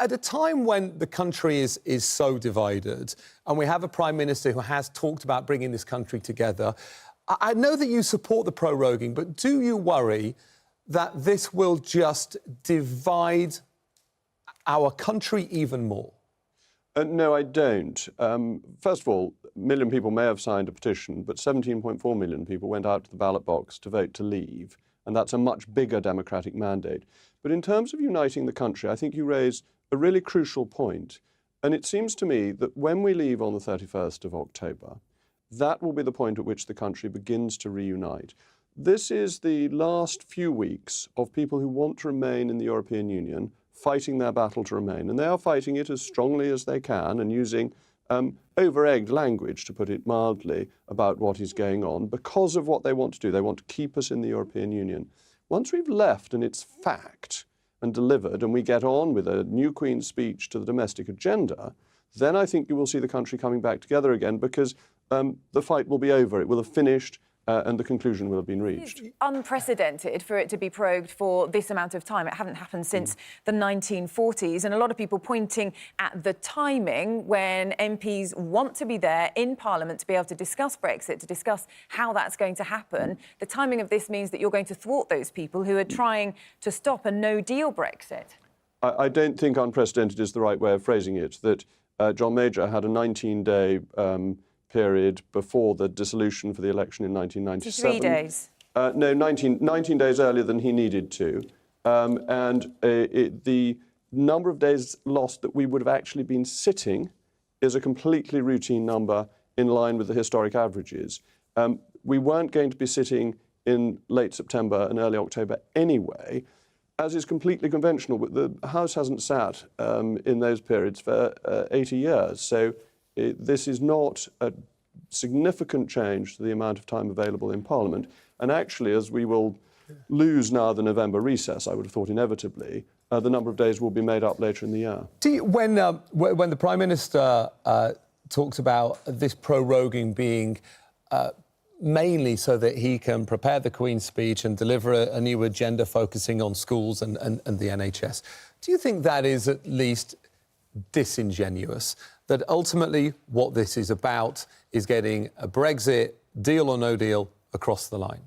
At a time when the country is so divided, and we have a Prime Minister who has talked about bringing this country together, I know that you support the proroguing, but do you worry that this will just divide our country even more? No, I don't. First of all, a million people may have signed a petition, but 17.4 million people went out to the ballot box to vote to leave, and that's a much bigger democratic mandate. But in terms of uniting the country, I think you raise a really crucial point, and it seems to me that when we leave on the 31st of October, that will be the point at which the country begins to reunite. This is the last few weeks of people who want to remain in the European Union fighting their battle to remain, and they are fighting it as strongly as they can and using over-egged language, to put it mildly, about what is going on because of what they want to do. They want to keep us in the European Union. Once we've left and it's fact and delivered and we get on with a new Queen's speech to the domestic agenda, then I think you will see the country coming back together again because the fight will be over. It will have finished and the conclusion will have been reached. It's unprecedented for it to be prorogued for this amount of time. It hadn't happened since the 1940s, and a lot of people pointing at the timing when MPs want to be there in Parliament to be able to discuss Brexit, to discuss how that's going to happen. The timing of this means that you're going to thwart those people who are trying to stop a no-deal Brexit. I don't think unprecedented is the right way of phrasing it, that John Major had a 19-day period before the dissolution for the election in 1997. 3 days? No, 19 days earlier than he needed to. The number of days lost that we would have actually been sitting is a completely routine number in line with the historic averages. We weren't going to be sitting in late September and early October anyway, as is completely conventional. The House hasn't sat in those periods for 80 years. So this is not a significant change to the amount of time available in Parliament. And actually, as we will lose now the November recess, I would have thought inevitably, the number of days will be made up later in the year. When the Prime Minister talks about this proroguing being mainly so that he can prepare the Queen's speech and deliver a new agenda focusing on schools and the NHS, do you think that is at least disingenuous? That ultimately what this is about is getting a Brexit, deal or no deal, across the line?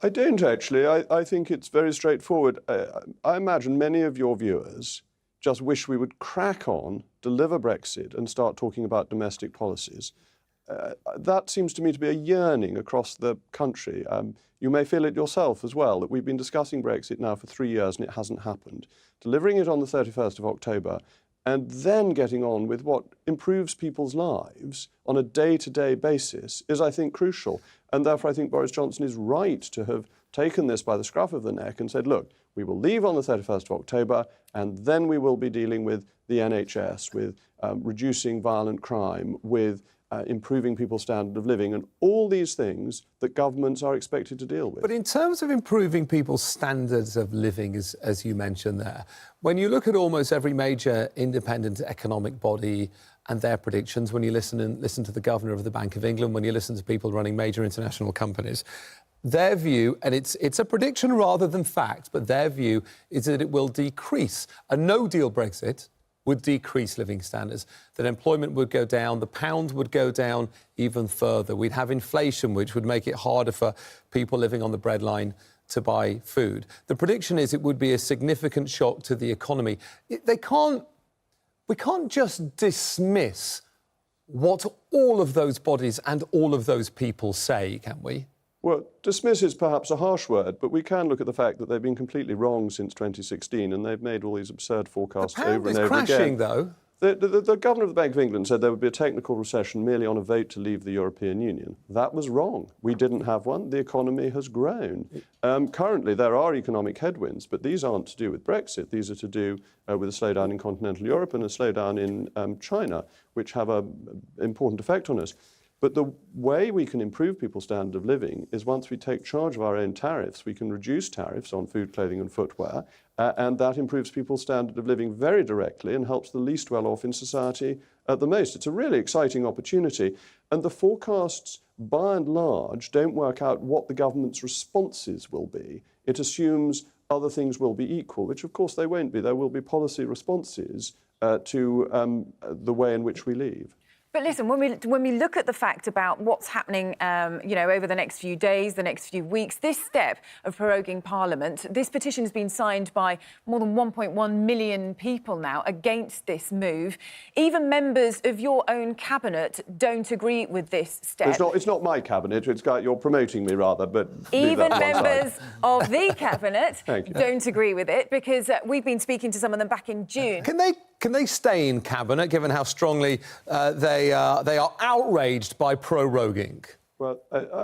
I don't actually. I think it's very straightforward. I imagine many of your viewers just wish we would crack on, deliver Brexit and start talking about domestic policies. That seems to me to be a yearning across the country. You may feel it yourself as well, that we've been discussing Brexit now for 3 years and it hasn't happened. Delivering it on the 31st of October and then getting on with what improves people's lives on a day-to-day basis is, I think, crucial. And therefore, I think Boris Johnson is right to have taken this by the scruff of the neck and said, look, we will leave on the 31st of October, and then we will be dealing with the NHS, with reducing violent crime, with improving people's standard of living, and all these things that governments are expected to deal with. But in terms of improving people's standards of living, as you mentioned there, when you look at almost every major independent economic body and their predictions, when you listen to the Governor of the Bank of England, when you listen to people running major international companies, their view, and it's a prediction rather than fact, but their view is that it will decrease. A no-deal Brexit would decrease living standards, that employment would go down, the pound would go down even further. We'd have inflation, which would make it harder for people living on the breadline to buy food. The prediction is it would be a significant shock to the economy. We can't just dismiss what all of those bodies and all of those people say, can we? Well, dismiss is perhaps a harsh word, but we can look at the fact that they've been completely wrong since 2016 and they've made all these absurd forecasts over and over crashing, again. Though. The Governor of the Bank of England said there would be a technical recession merely on a vote to leave the European Union. That was wrong. We didn't have one. The economy has grown. Currently, there are economic headwinds, but these aren't to do with Brexit. These are to do with a slowdown in continental Europe and a slowdown in China, which have an important effect on us. But the way we can improve people's standard of living is once we take charge of our own tariffs, we can reduce tariffs on food, clothing and footwear, and that improves people's standard of living very directly and helps the least well-off in society the most. It's a really exciting opportunity, and the forecasts, by and large, don't work out what the government's responses will be It assumes other things will be equal, which of course they won't be. There will be policy responses to the way in which we leave. But listen, when we look at the fact about what's happening, over the next few days, the next few weeks, this step of proroguing Parliament, this petition has been signed by more than 1.1 million people now against this move. Even members of your own cabinet don't agree with this step. It's not my cabinet. You're promoting me rather, but even members of the cabinet don't agree with it, because we've been speaking to some of them back in June. Can they stay in cabinet, given how strongly they are outraged by proroguing? Well,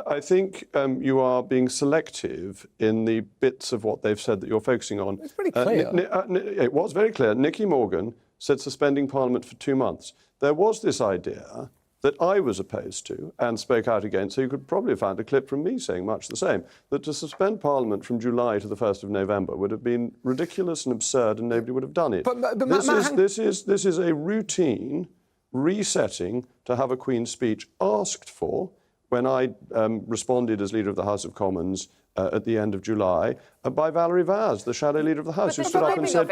I think you are being selective in the bits of what they've said that you're focusing on. It's pretty clear. It was very clear. Nicky Morgan said suspending Parliament for 2 months. There was this idea that I was opposed to and spoke out against, so you could probably have found a clip from me saying much the same, that to suspend Parliament from July to the 1st of November would have been ridiculous and absurd and nobody would have done it. This is a routine resetting to have a Queen's speech asked for when I responded as Leader of the House of Commons at the end of July by Valerie Vaz, the Shadow Leader of the House, who stood up and said,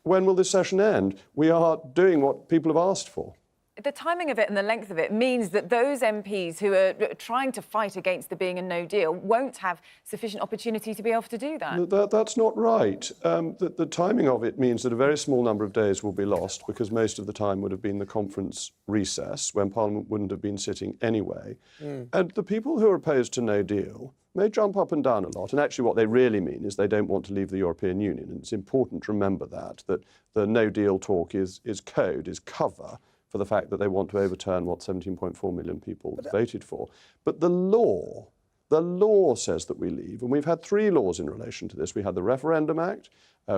when will this session end? We are doing what people have asked for. The timing of it and the length of it means that those MPs who are trying to fight against there being a no deal won't have sufficient opportunity to be able to do that. That's not right. The timing of it means that a very small number of days will be lost, because most of the time would have been the conference recess when Parliament wouldn't have been sitting anyway. And the people who are opposed to no deal may jump up and down a lot, and actually what they really mean is they don't want to leave the European Union. And it's important to remember that the no deal talk is cover for the fact that they want to overturn what 17.4 million people voted for. But the law says that we leave, and we've had 3 laws in relation to this. We had the Referendum Act,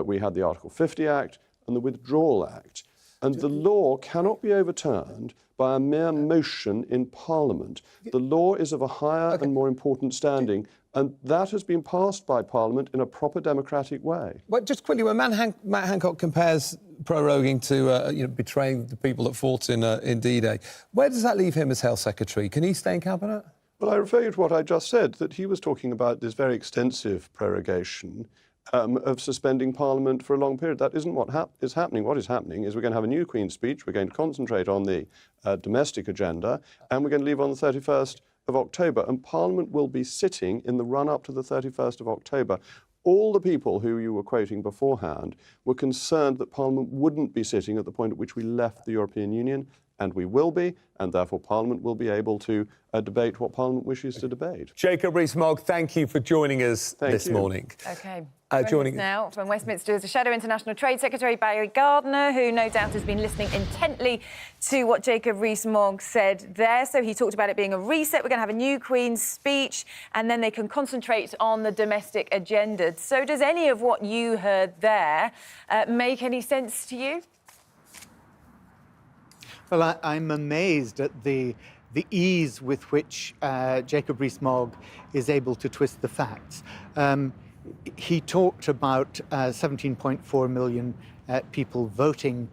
we had the Article 50 Act, and the Withdrawal Act. And the law cannot be overturned by a mere motion in Parliament. The law is of a higher and more important standing, and that has been passed by Parliament in a proper democratic way. Well, just quickly, when Matt Hancock compares proroguing to betraying the people that fought in D-Day, where does that leave him as Health Secretary? Can he stay in Cabinet? Well, I refer you to what I just said, that he was talking about this very extensive prorogation of suspending Parliament for a long period. That isn't what is happening. What is happening is we're going to have a new Queen's speech, we're going to concentrate on the domestic agenda, and we're going to leave on the 31st of October. And Parliament will be sitting in the run-up to the 31st of October. All the people who you were quoting beforehand were concerned that Parliament wouldn't be sitting at the point at which we left the European Union, and we will be, and therefore Parliament will be able to debate what Parliament wishes to debate. Jacob Rees-Mogg, thank you for joining us this morning. OK. Joining us now from Westminster is the Shadow International Trade Secretary, Gardiner, who no doubt has been listening intently to what Jacob Rees-Mogg said there. So he talked about it being a reset. We're going to have a new Queen's speech, and then they can concentrate on the domestic agenda. So does any of what you heard there make any sense to you? Well, I'm amazed at the ease with which Jacob Rees-Mogg is able to twist the facts. He talked about 17.4 million people voting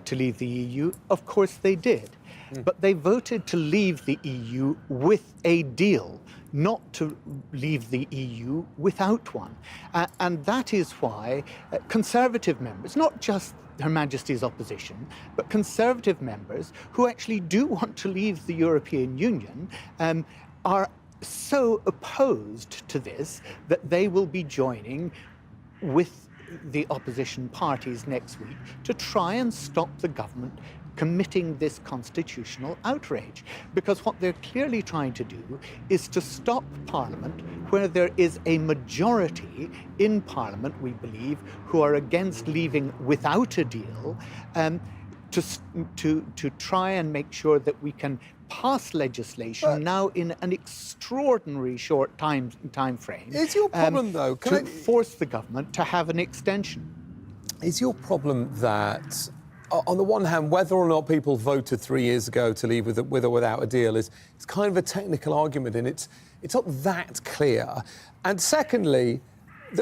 to leave the EU. Of course they did. But they voted to leave the EU with a deal, not to leave the EU without one. And that is why Conservative members, not just Her Majesty's opposition, but Conservative members who actually do want to leave the European Union are so opposed to this that they will be joining with the opposition parties next week to try and stop the government committing this constitutional outrage. Because what they're clearly trying to do is to stop Parliament where there is a majority in Parliament, we believe, who are against leaving without a deal, to try and make sure that we can pass legislation now in an extraordinary short time frame. Is your problem, though, to force the government to have an extension? Is your problem that, on the one hand, whether or not people voted 3 years ago to leave with or without a deal it's kind of a technical argument, and it's not that clear. And secondly,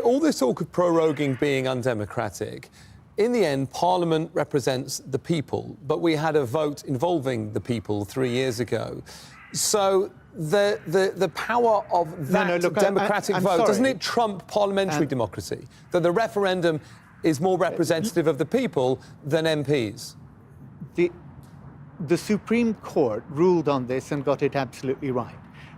all this talk of proroguing being undemocratic, in the end, Parliament represents the people, but we had a vote involving the people 3 years ago. So the power of that democratic I'm vote, sorry. doesn't it trump parliamentary democracy? That the referendum is more representative of the people than MPs? The Supreme Court ruled on this and got it absolutely right.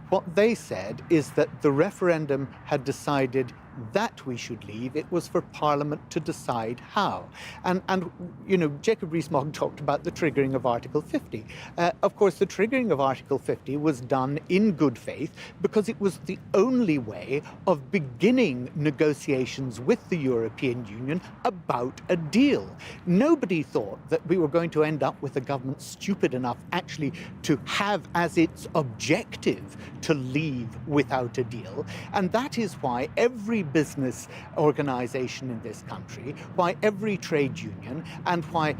What they said is that the referendum had decided that we should leave. It was for Parliament to decide how. And you know, Jacob Rees-Mogg talked about the triggering of Article 50. Of course, the triggering of Article 50 was done in good faith because it was the only way of beginning negotiations with the European Union about a deal. Nobody thought that we were going to end up with a government stupid enough actually to have as its objective to leave without a deal. And that is why every business organization in this country, why every trade union, and why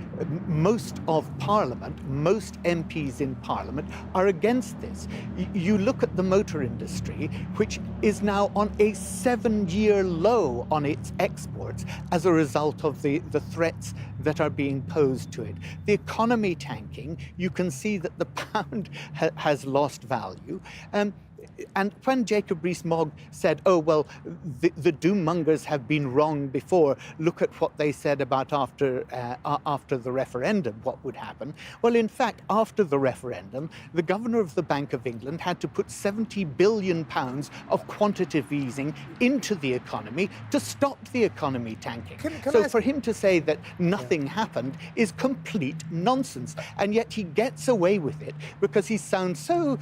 most of Parliament, most MPs in Parliament are against this. You look at the motor industry, which is now on a 7-year low on its exports as a result of the threats that are being posed to it. The economy tanking, you can see that the pound has lost value. And when Jacob Rees-Mogg said, oh, well, the doom-mongers have been wrong before, look at what they said about after the referendum, what would happen. Well, in fact, after the referendum, the governor of the Bank of England had to put £70 billion of quantitative easing into the economy to stop the economy tanking. So for him to say that nothing happened is complete nonsense. And yet he gets away with it because he sounds so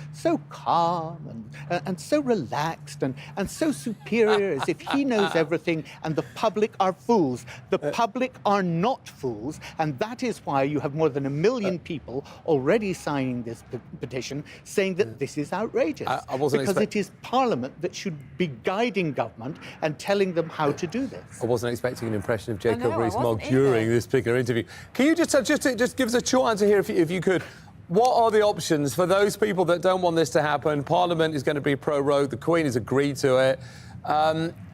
calm and so relaxed and so superior, as if he knows everything and the public are fools. The public are not fools, and that is why you have more than 1 million people already signing this petition saying that this is outrageous. Because it is Parliament that should be guiding government and telling them how to do this. I wasn't expecting an impression of Jacob Rees-Mogg during this particular interview. Can you just give us a short answer here, if you could? What are the options for those people that don't want this to happen? Parliament is going to be pro-rogue. The Queen has agreed to it.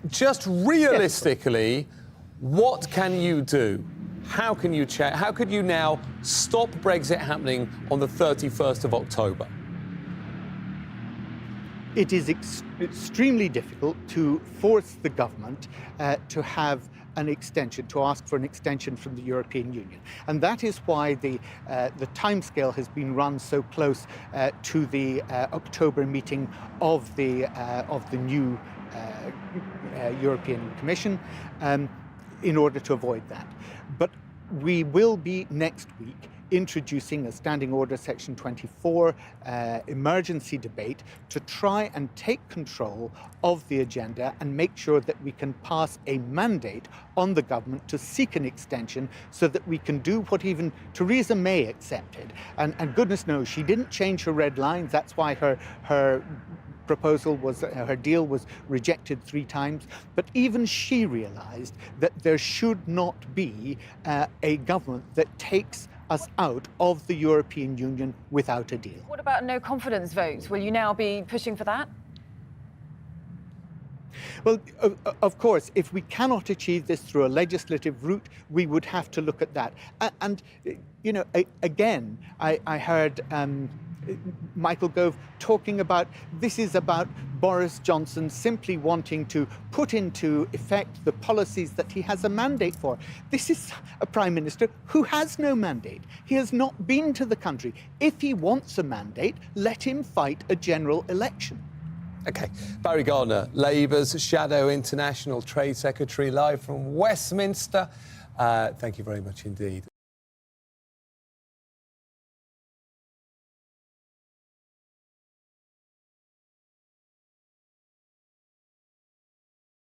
Just realistically, what can you do? How can you check? How could you now stop Brexit happening on the 31st of October? It is extremely difficult to force the government to have an extension, to ask for an extension from the European Union. And that is why the timescale has been run so close to the October meeting of the new European Commission in order to avoid that. But we will be next week introducing a Standing Order Section 24 emergency debate to try and take control of the agenda and make sure that we can pass a mandate on the government to seek an extension so that we can do what even Theresa May accepted. And goodness knows, she didn't change her red lines. That's why her proposal was, her deal was rejected 3 times, but even she realized that there should not be a government that takes us out of the European Union without a deal. What about no confidence votes? Will you now be pushing for that? Well, of course, if we cannot achieve this through a legislative route, we would have to look at that. And you know, again, I heard Michael Gove talking about this is about Boris Johnson simply wanting to put into effect the policies that he has a mandate for. This is a Prime Minister who has no mandate. He has not been to the country. If he wants a mandate, let him fight a general election. OK. Barry Gardiner, Labour's Shadow International Trade Secretary, live from Westminster. Thank you very much indeed.